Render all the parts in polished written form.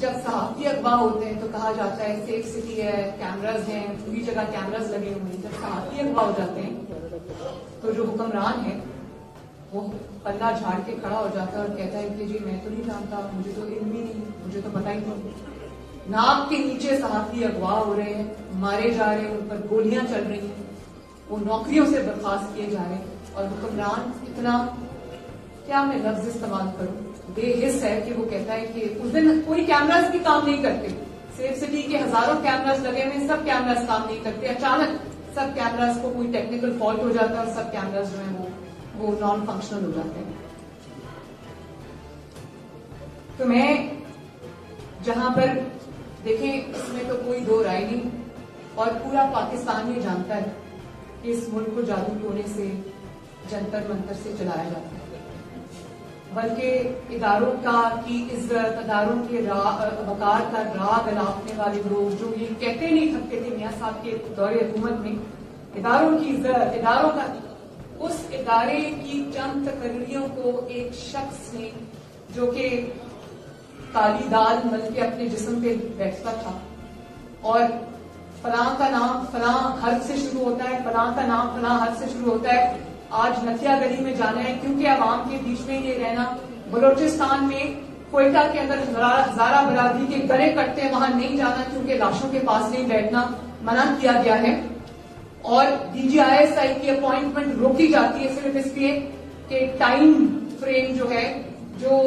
جب صحافی اغوا ہوتے ہیں تو کہا جاتا ہے سیف سٹی ہے، کیمراز ہیں، پوری جگہ کیمراز لگے ہوئے ہیں. جب صحافی اغوا ہو جاتے ہیں تو جو حکمران ہے وہ پلہ جھاڑ کے کھڑا ہو جاتا ہے اور کہتا ہے کہ جی میں تو نہیں جانتا، مجھے تو علم ہی نہیں، مجھے تو پتہ ہی نہیں. ناک کے نیچے صحافی اغوا ہو رہے ہیں، مارے جا رہے ہیں، ان پر گولیاں چل رہی ہیں، وہ نوکریوں سے برخاست کیے جا رہے ہیں. اور حکمران اتنا، کیا میں لفظ استعمال کروں، بے حس ہے کہ وہ کہتا ہے کہ اس دن کوئی کیمراز بھی کام نہیں کرتے. سیف سٹی کے ہزاروں کیمراز لگے ہوئے ہیں، سب کیمراز کام نہیں کرتے. اچانک سب کیمراز کو کوئی ٹیکنیکل فالٹ ہو جاتا ہے اور سب کیمراز جو ہیں وہ نان فنکشنل ہو جاتے ہیں. تو میں جہاں پر دیکھیں اس میں تو کوئی دو رائے نہیں، اور پورا پاکستان یہ جانتا ہے کہ اس ملک کو جادو ٹونے سے، جنتر منتر سے چلایا جاتا ہے، بلکہ اداروں کی عزت، اداروں کے وقار کا راگ الاپنے والے لوگ جو یہ کہتے نہیں تھکتے تھے میاں صاحب کے دور حکومت میں، اداروں کی عزت، اداروں کا، اس ادارے کی چند تقرریوں کو ایک شخص نے جو کہ کالی دال مل کے اپنے جسم پہ بیٹھتا تھا اور فلاں کا نام فلاں حرف سے شروع ہوتا ہے، فلاں کا نام فلاں حرف سے شروع ہوتا ہے، آج نتھیا گلی میں جانا ہے کیونکہ عوام کے بیچ میں یہ رہنا، بلوچستان میں کوئٹہ کے اندر ہزارہ برادری کے گلے کٹتے ہیں، وہاں نہیں جانا کیونکہ لاشوں کے پاس نہیں بیٹھنا منع کیا گیا ہے، اور DGISI کی اپوائنٹمنٹ روکی جاتی ہے صرف اس لیے کہ ٹائم فریم جو ہے، جو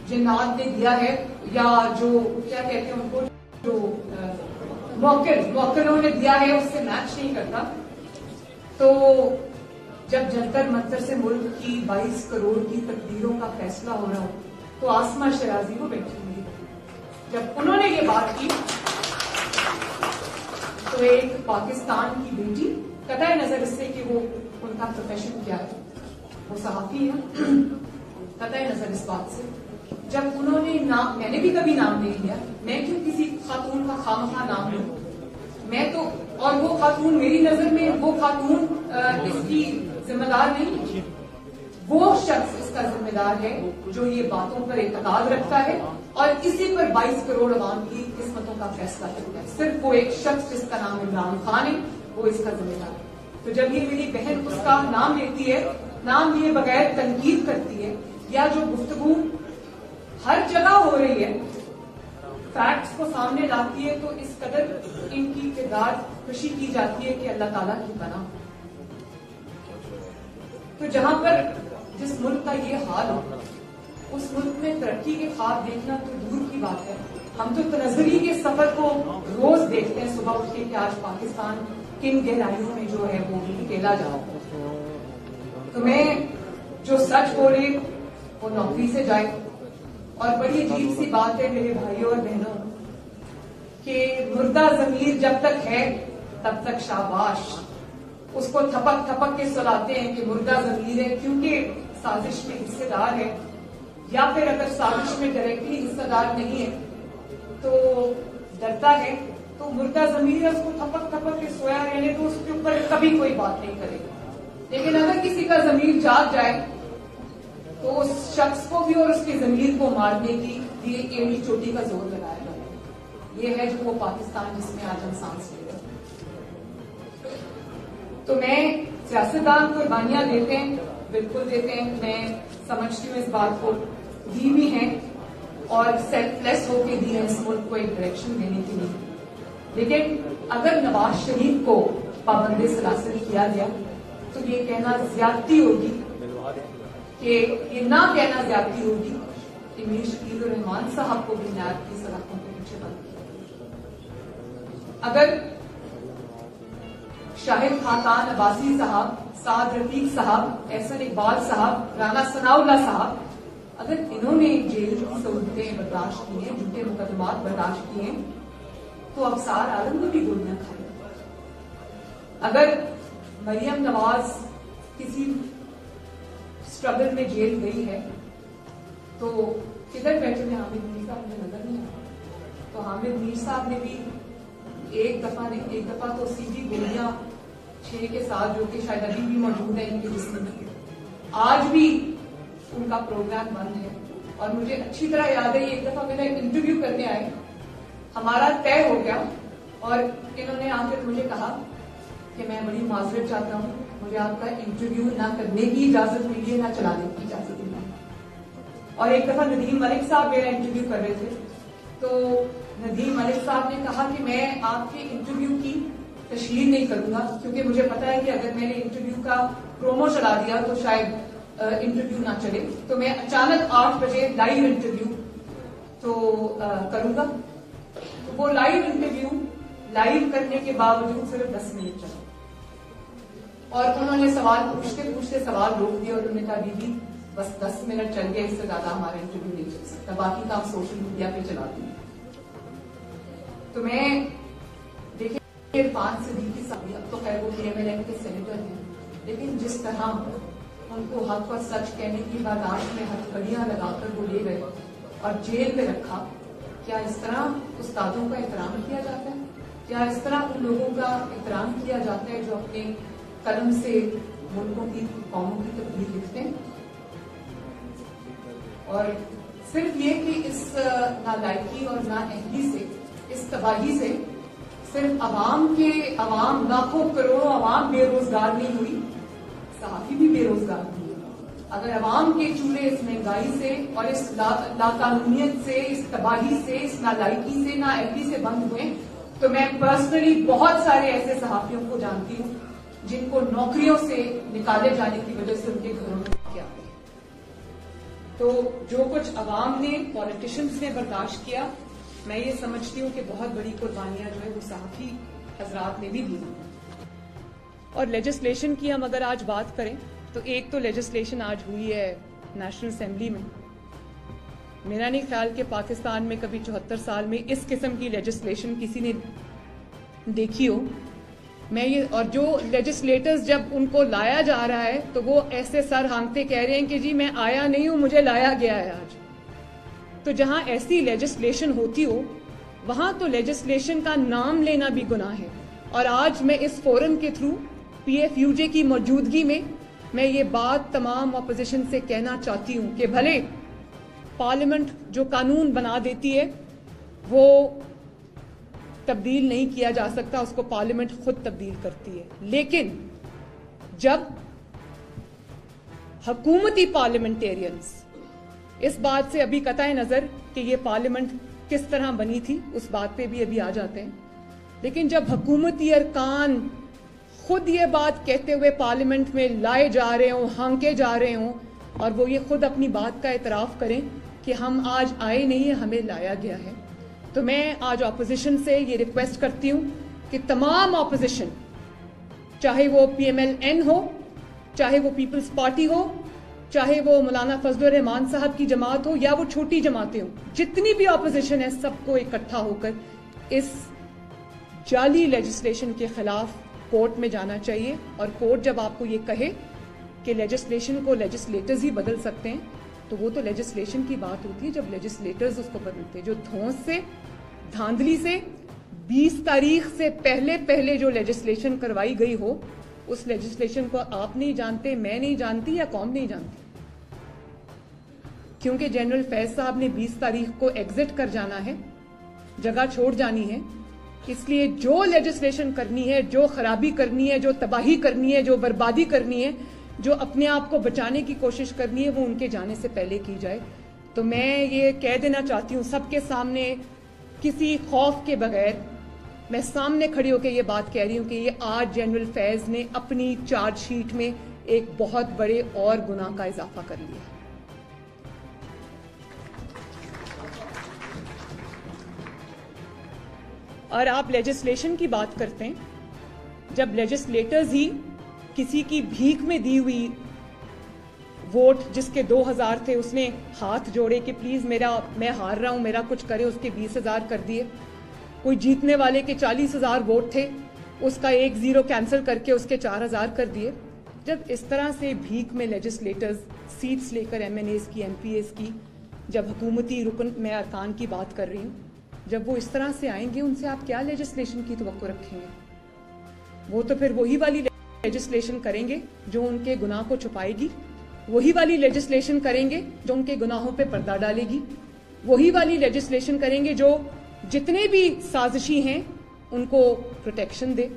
جنات نے دیا ہے یا جو کیا کہتے ہیں ان کو، جو موکلوں نے دیا ہے اس سے میچ نہیں کرتا. تو جب جنتر منتر سے ملک کی 22 کروڑ کی تقدیروں کا فیصلہ ہو رہا ہو تو آسمہ شرازی وہ بیٹھی ہوئی، جب انہوں نے یہ بات کی تو ایک پاکستان کی بیٹی، قطع نظر اس سے کہ وہ ان کا پروفیشن کیا ہے، وہ صحافی ہے، قطع نظر اس بات سے، جب انہوں نے نام، میں نے بھی کبھی نام نہیں لیا، میں کیوں کسی خاتون کا خامخواہ نام لوں، میں تو، اور وہ خاتون میری نظر میں وہ خاتون اس کی ذمہ دار نہیں، وہ شخص اس کا ذمہ دار ہے جو یہ باتوں پر اعتقاد رکھتا ہے اور اسی پر 22 کروڑ عوام کی قسمتوں کا فیصلہ کرتا ہے. صرف وہ ایک شخص جس کا نام عمران خان ہے وہ اس کا ذمہ دار ہے. تو جب یہ میری بہن اس کا نام لیتی ہے، نام لیے بغیر تنقید کرتی ہے، یا جو گفتگو ہر جگہ ہو رہی ہے فیکٹس کو سامنے لاتی ہے، تو اس قدر ان کی کردار خوشی کی جاتی ہے کہ اللہ تعالیٰ کی پناہ. تو جہاں پر جس ملک کا یہ حال ہو، اس ملک میں ترقی کے خواب دیکھنا تو دور کی بات ہے، ہم تو تنزلی کے سفر کو روز دیکھتے ہیں صبح اٹھ کے کہ آج پاکستان کن گہرائیوں میں جو ہے وہ اکیلا جا رہا ہے. تو میں جو سچ بولے وہ نوکری سے جائے. اور بڑی عجیب سی بات ہے میرے بھائیوں اور بہنوں کہ مردہ ضمیر جب تک ہے تب تک شاباش، اس کو تھپک تھپک کے سلاتے ہیں کہ مردہ ضمیر ہے کیونکہ سازش میں حصے دار ہے، یا پھر اگر سازش میں ڈائریکٹلی حصہ دار نہیں ہے تو ڈرتا ہے، تو مردہ ضمیر ہے، اس کو تھپک تھپک کے سویا رہنے تو اس کے اوپر کبھی کوئی بات نہیں کرے گا. لیکن اگر کسی کا ضمیر جاگ جائے تو اس شخص کو بھی اور اس کی ضمیر کو مارنے کی لیے ایڑی چوٹی کا زور لگایا جاتا ہے. یہ ہے جو وہ پاکستان جس میں آج ہم سانس لے رہے ہیں. تو میں سیاستدان قربانیاں دیتے ہیں، بالکل دیتے ہیں، میں سمجھتی ہوں اس بات کو، دی بھی ہیں اور سیلف لیس ہو کے دی ہیں اس ملک کو ایک ڈائریکشن دینے کے لیے. لیکن اگر نواز شریف کو پابند سلاسل کیا گیا تو یہ کہنا زیادتی ہوگی، کہ یہ نہ کہنا زیادتی ہوگی کہ میر شکیل الرحمان صاحب کو بھی نیب کی سلاخوں کے پیچھے بند کیا. اگر شاہد خاقان عباسی صاحب، سعد رفیق صاحب، احسن اقبال صاحب، رانا ثناء اللہ صاحب، اگر انہوں نے جیل کی سہولتیں برداشت کی ہیں، جھوٹے مقدمات برداشت کیے ہیں، تو ابصار عالم نے بھی گولیاں کھائی. اگر مریم نواز کسی اسٹرگل میں جیل گئی ہے تو کدھر بیٹھے ہوئے حامد میر صاحب مجھے نظر نہیں آتا. تو حامد میر صاحب نے بھی ایک دفعہ تو سیدھی گولیاں 6 کے ساتھ، جو کہ شاید ابھی بھی موجود ہے ان کے جسم میں، آج بھی ان کا پروگرام بند ہے. اور مجھے اچھی طرح یاد ہے یہ ایک دفعہ میرا انٹرویو کرنے آئے, ہمارا طے ہو گیا اور انہوں نے آ کر مجھے کہا کہ میں بڑی معذرت چاہتا ہوں, مجھے آپ کا انٹرویو نہ کرنے کی اجازت ملی ہے نہ چلانے کی اجازت ملی. اور ایک دفعہ ندیم ملک صاحب میرا انٹرویو کر رہے تھے, تو ندیم ملک صاحب نے کہا کہ میں آپ کے انٹرویو کی تشہیر نہیں کروں گا, کیونکہ مجھے پتا ہے کہ اگر میں نے انٹرویو کا پرومو چلا دیا تو شاید انٹرویو نہ چلے, تو میں اچانک 8 بجے لائیو انٹرویو تو کروں گا. تو وہ لائیو انٹرویو لائیو کرنے کے باوجود صرف 10 منٹ چلا, اور انہوں نے سوال پوچھتے پوچھتے سوال روک دیا اور انہوں نے کہا دیدی بس 10 منٹ چل گئے, اس سے زیادہ ہمارا انٹرویو نہیں چل سکتا, باقی کام سوشل میڈیا پہ چلا دوں. تو میں دیکھیں عرفان صدیقی صاحب, اب تو خیر وہ PMLN کے سینیٹر ہیں, لیکن جس طرح ان کو حق اور سچ کہنے کی برداشت میں ہتھکڑیاں لگا کر وہ لے گئے اور جیل میں رکھا, کیا اس طرح استادوں کا احترام کیا جاتا ہے؟ کیا اس طرح ان لوگوں کا احترام کیا جاتا ہے جو اپنے قلم سے ملکوں کی قوموں کی تقدیر لکھتے ہیں؟ اور صرف یہ کہ اس نالائکی اور نااہلی سے, اس تباہی سے صرف عوام لاکھوں کروڑوں عوام بے روزگار نہیں ہوئی, صحافی بھی بے روزگار نہیں ہوئی. اگر عوام کے چولہے اس مہنگائی سے اور اس لاقانونیت سے, اس تباہی سے, اس نالائکی سے, نااہلی سے بند ہوئے, تو میں پرسنلی بہت سارے ایسے صحافیوں کو جانتی ہوں جن کو نوکریوں سے نکالے جانے کی وجہ سے ان کے گھروں میں کیا. تو جو کچھ عوام نے, پولیٹیشنز نے برداشت کیا, میں یہ سمجھتی ہوں کہ بہت بڑی قربانیاں جو ہے وہ صحافی حضرات نے بھی دی. اور لیجسلیشن کی ہم اگر آج بات کریں تو ایک تو لیجسلیشن آج ہوئی ہے نیشنل اسمبلی میں. میرا نہیں خیال کہ پاکستان میں کبھی 74 سال میں اس قسم کی لیجسلیشن کسی نے دیکھی ہو. میں یہ, اور جو لیجسلیٹرز جب ان کو لایا جا رہا ہے تو وہ ایسے سر ہانکتے کہہ رہے ہیں کہ جی میں آیا نہیں ہوں, مجھے لایا گیا ہے آج. تو جہاں ایسی لیجسلیشن ہوتی ہو وہاں تو لیجسلیشن کا نام لینا بھی گناہ ہے. اور آج میں اس فورم کے تھرو PFUJ کی موجودگی میں یہ بات تمام اپوزیشن سے کہنا چاہتی ہوں کہ بھلے پارلیمنٹ جو قانون بنا دیتی ہے وہ تبدیل نہیں کیا جا سکتا, اس کو پارلیمنٹ خود تبدیل کرتی ہے, لیکن جب حکومتی پارلیمنٹیرینز اس بات سے ابھی قطع نظر کہ یہ پارلیمنٹ کس طرح بنی تھی اس بات پہ بھی ابھی آ جاتے ہیں, لیکن جب حکومتی ارکان خود یہ بات کہتے ہوئے پارلیمنٹ میں لائے جا رہے ہوں, ہانکے جا رہے ہوں, اور وہ یہ خود اپنی بات کا اعتراف کریں کہ ہم آج آئے نہیں ہیں, ہمیں لایا گیا ہے, تو میں آج اپوزیشن سے یہ ریکویسٹ کرتی ہوں کہ تمام اپوزیشن, چاہے وہ PMLN ہو, چاہے وہ پیپلز پارٹی ہو, چاہے وہ مولانا فضل الرحمان صاحب کی جماعت ہو یا وہ چھوٹی جماعتیں ہوں, جتنی بھی اپوزیشن ہے سب کو اکٹھا ہو کر اس جعلی لیجسلیشن کے خلاف کورٹ میں جانا چاہیے. اور کورٹ جب آپ کو یہ کہے کہ لیجسلیشن کو لیجسلیٹرز ہی بدل سکتے ہیں تو وہ تو لیجسلیشن کی بات ہوتی ہے جب لیجسلیٹرز اس کو بدلتے ہیں. جو دھونس سے, دھاندلی سے 20 تاریخ سے پہلے جو لیجسلیشن کروائی گئی ہو اس لیجسلیشن کو آپ نہیں جانتے, میں نہیں جانتی, یا قوم نہیں جانتی, کیونکہ جنرل فیض صاحب نے 20 تاریخ کو ایگزٹ کر جانا ہے, جگہ چھوڑ جانی ہے. اس لیے جو لیجسلیشن کرنی ہے, جو خرابی کرنی ہے, جو تباہی کرنی ہے, جو بربادی کرنی ہے, جو اپنے آپ کو بچانے کی کوشش کرنی ہے, وہ ان کے جانے سے پہلے کی جائے. تو میں یہ کہہ دینا چاہتی ہوں سب کے سامنے, کسی خوف کے بغیر, میں سامنے کھڑی ہو کے یہ بات کہہ رہی ہوں کہ یہ آج جنرل فیض نے اپنی چارج شیٹ میں ایک بہت بڑے اور گناہ کا اضافہ کر لیا. اور آپ لیجسلیشن کی بات کرتے ہیں, جب لیجسلیٹرز ہی کسی کی بھیک میں دی ہوئی ووٹ, جس کے 2000 تھے, اس نے ہاتھ جوڑے کہ پلیز میں ہار رہا ہوں, میرا کچھ کرے, اس کے 20,000 کر دیے. کوئی جیتنے والے کے 40,000 ووٹ تھے, اس کا 1 0 کینسل کر کے اس کے 4,000 کر دیے. جب اس طرح سے بھیک میں لیجسلیٹرز سیٹس لے کر MNAs کی, MPAs کی, جب حکومتی رکن میں ارکان کی بات کر رہی ہوں, جب وہ اس طرح سے آئیں گے ان سے آپ کیا لیجسلیشن کی توقع رکھیں گے؟ وہ تو پھر وہی والی لیجسلیشن کریں گے جو ان کے گناہ کو چھپائے گی, وہی والی لیجسلیشن کریں گے جو ان کے گناہوں پہ پردہ ڈالے گی، وہی والی لیجسلیشن کریں گے جو جتنے بھی سازشی ہیں ان کو پروٹیکشن دے.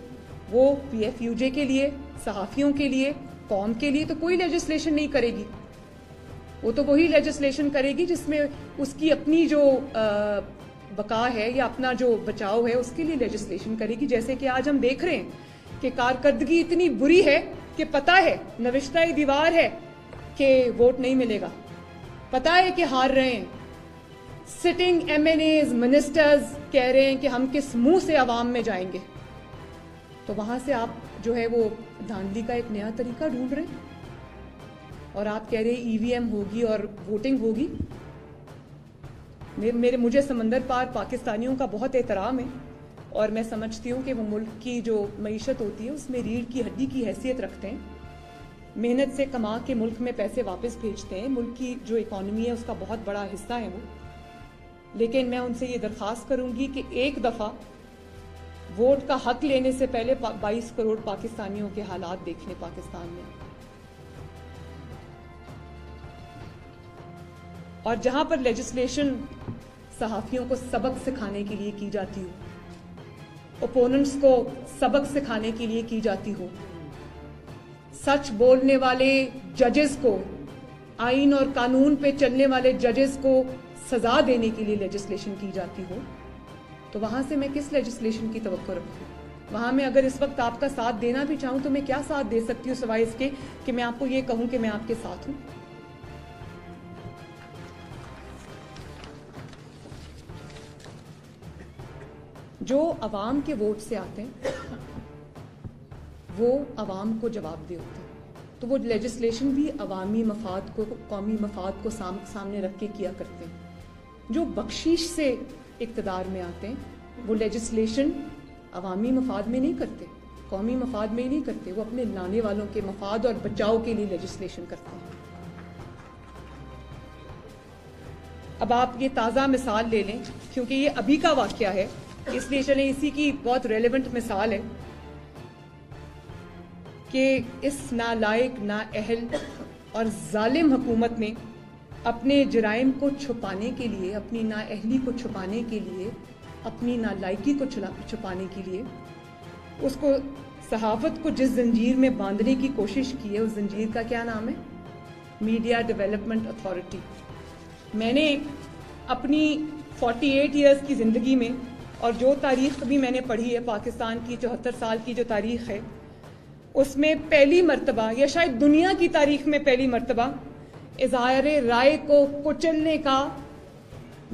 وہ PFUJ کے لیے، صحافیوں کے لیے، قوم کے لیے تو کوئی لیجسلیشن نہیں کرے گی. وہ تو وہی لیجسلیشن کرے گی جس میں اس کی اپنی جو بقا ہے یا اپنا جو بچاؤ ہے اس کے لیے لیجسلیشن کرے گی. جیسے کہ آج ہم دیکھ رہے ہیں کہ کارکردگی اتنی بری ہے کہ پتہ ہے، نوشتہ دیوار ہے کہ ووٹ نہیں ملے گا، پتہ ہے کہ ہار رہے ہیں. سٹنگ MNAs منسٹرز کہہ رہے ہیں کہ ہم کس منہ سے عوام میں جائیں گے. تو وہاں سے آپ جو ہے وہ دھاندلی کا ایک نیا طریقہ ڈھونڈ رہے ہیں اور آپ کہہ رہے ہیں EVM ہوگی اور ووٹنگ ہوگی. مجھے سمندر پار پاکستانیوں کا بہت احترام ہے اور میں سمجھتی ہوں کہ وہ ملک کی جو معیشت ہوتی ہے اس میں ریڑھ کی ہڈی کی حیثیت رکھتے ہیں. محنت سے کما کے ملک میں پیسے واپس بھیجتے ہیں. ملک کی جو اکانومی ہے اس کا بہت بڑا حصہ ہے وہ. لیکن میں ان سے یہ درخواست کروں گی کہ ایک دفعہ ووٹ کا حق لینے سے پہلے 22 کروڑ پاکستانیوں کے حالات دیکھ لیں پاکستان میں. اور جہاں پر لیجسلیشن صحافیوں کو سبق سکھانے کے لیے کی جاتی ہو، اوپوننٹس کو سبق سکھانے کے لیے کی جاتی ہو، سچ بولنے والے ججز کو، آئین اور قانون پہ چلنے والے ججز کو سزا دینے کے لیے لیجسلیشن کی جاتی ہو، تو وہاں سے میں کس لیجسلیشن کی توقع رکھوں؟ وہاں میں اگر اس وقت آپ کا ساتھ دینا بھی چاہوں تو میں کیا ساتھ دے سکتی ہوں سوائے اس کے کہ میں آپ کو یہ کہوں کہ میں آپ کے ساتھ ہوں. جو عوام کے ووٹ سے آتے ہیں وہ عوام کو جواب دہ ہوتے ہیں، تو وہ لیجسلیشن بھی عوامی مفاد کو، قومی مفاد کو سامنے رکھ کے کیا کرتے ہیں. جو بخشش سے اقتدار میں آتے ہیں وہ لیجسلیشن عوامی مفاد میں نہیں کرتے، قومی مفاد میں ہی نہیں کرتے، وہ اپنے لانے والوں کے مفاد اور بچاؤ کے لیے لیجسلیشن کرتے ہیں. اب آپ یہ تازہ مثال لے لیں کیونکہ یہ ابھی کا واقعہ ہے، اس لیے چلیں اسی کی بہت ریلیونٹ مثال ہے کہ اس نالائق، نااہل اور ظالم حکومت نے اپنے جرائم کو چھپانے کے لیے، اپنی نااہلی کو چھپانے کے لیے، اپنی نالائقی کو چھپانے کے لیے اس کو، صحافت کو جس زنجیر میں باندھنے کی کوشش کی ہے اس زنجیر کا کیا نام ہے؟ Media development authority. میں نے اپنی 48 ایئرز کی زندگی میں اور جو تاریخ بھی میں نے پڑھی ہے پاکستان کی 74 سال کی جو تاریخ ہے اس میں پہلی مرتبہ یا شاید دنیا کی تاریخ میں پہلی مرتبہ اظہار رائے کو کچلنے کا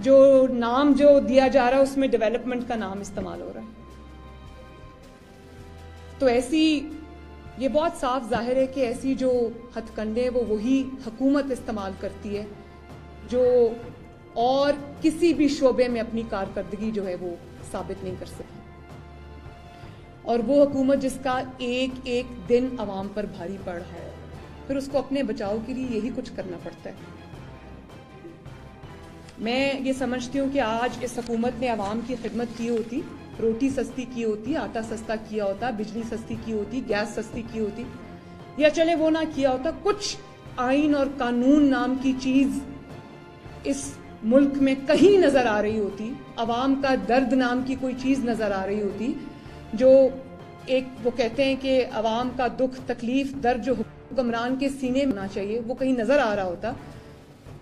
جو نام جو دیا جا رہا ہے اس میں ڈیولپمنٹ کا نام استعمال ہو رہا ہے. تو ایسی یہ بہت صاف ظاہر ہے کہ ایسی جو ہتھ کنڈے وہ وہی حکومت استعمال کرتی ہے جو اور کسی بھی شعبے میں اپنی کارکردگی جو ہے وہ ثابت نہیں کر سکی، اور وہ حکومت جس کا ایک ایک دن عوام پر بھاری پڑ رہا ہے، پھر اس کو اپنے بچاؤ کے لیے یہی کچھ کرنا پڑتا ہے. میں یہ سمجھتی ہوں کہ آج اس حکومت نے عوام کی خدمت کی ہوتی، روٹی سستی کی ہوتی، آٹا سستا کیا ہوتا، بجلی سستی کی ہوتی، گیس سستی کی ہوتی، یا چلے وہ نہ کیا ہوتا، کچھ آئین اور قانون نام کی چیز اس ملک میں کہیں نظر آ رہی ہوتی، عوام کا درد نام کی کوئی چیز نظر آ رہی ہوتی، جو ایک وہ کہتے ہیں کہ عوام کا دکھ، تکلیف، درد جو حکمران کے سینے میں ہونا چاہیے وہ کہیں نظر آ رہا ہوتا،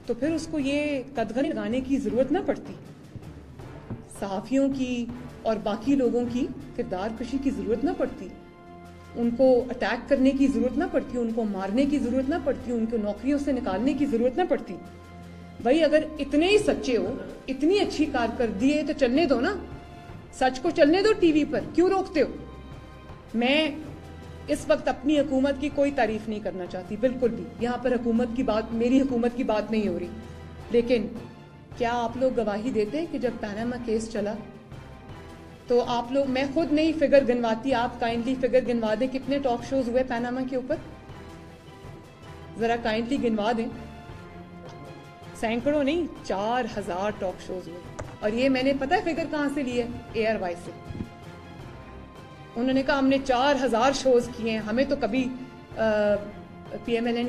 تو پھر اس کو یہ قدغن لگانے کی ضرورت نہ پڑتی، صحافیوں کی اور باقی لوگوں کی کردار کشی کی ضرورت نہ پڑتی، ان کو اٹیک کرنے کی ضرورت نہ پڑتی، ان کو مارنے کی ضرورت نہ پڑتی، ان کو نوکریوں سے نکالنے کی ضرورت نہ پڑتی. بھائی اگر اتنے ہی سچے ہو، اتنی اچھی کارکردگی ہے تو چلنے دو نا، سچ کو چلنے دو ٹی وی پر، کیوں روکتے ہو؟ میں اس وقت اپنی حکومت کی کوئی تعریف نہیں کرنا چاہتی بالکل بھی، یہاں پر حکومت کی بات، میری حکومت کی بات نہیں ہو رہی، لیکن کیا آپ لوگ گواہی دیتے ہیں کہ جب پیناما کیس چلا تو آپ لوگ، میں خود نہیں فگر گنواتی، آپ کائنڈلی فگر گنوا دیں کتنے ٹاک شوز ہوئے پیناما کے اوپر، ذرا کائنڈلی گنوا دیں. سینکڑوں نہیں، 4000 ٹاک شوز ہوئے. اور یہ میں نے پتہ ہے فگر کہاں سے لی ہے؟ ARY سے. انہوں نے کہا ہم نے 4000 شوز کیے ہیں، ہمیں تو کبھی PMLN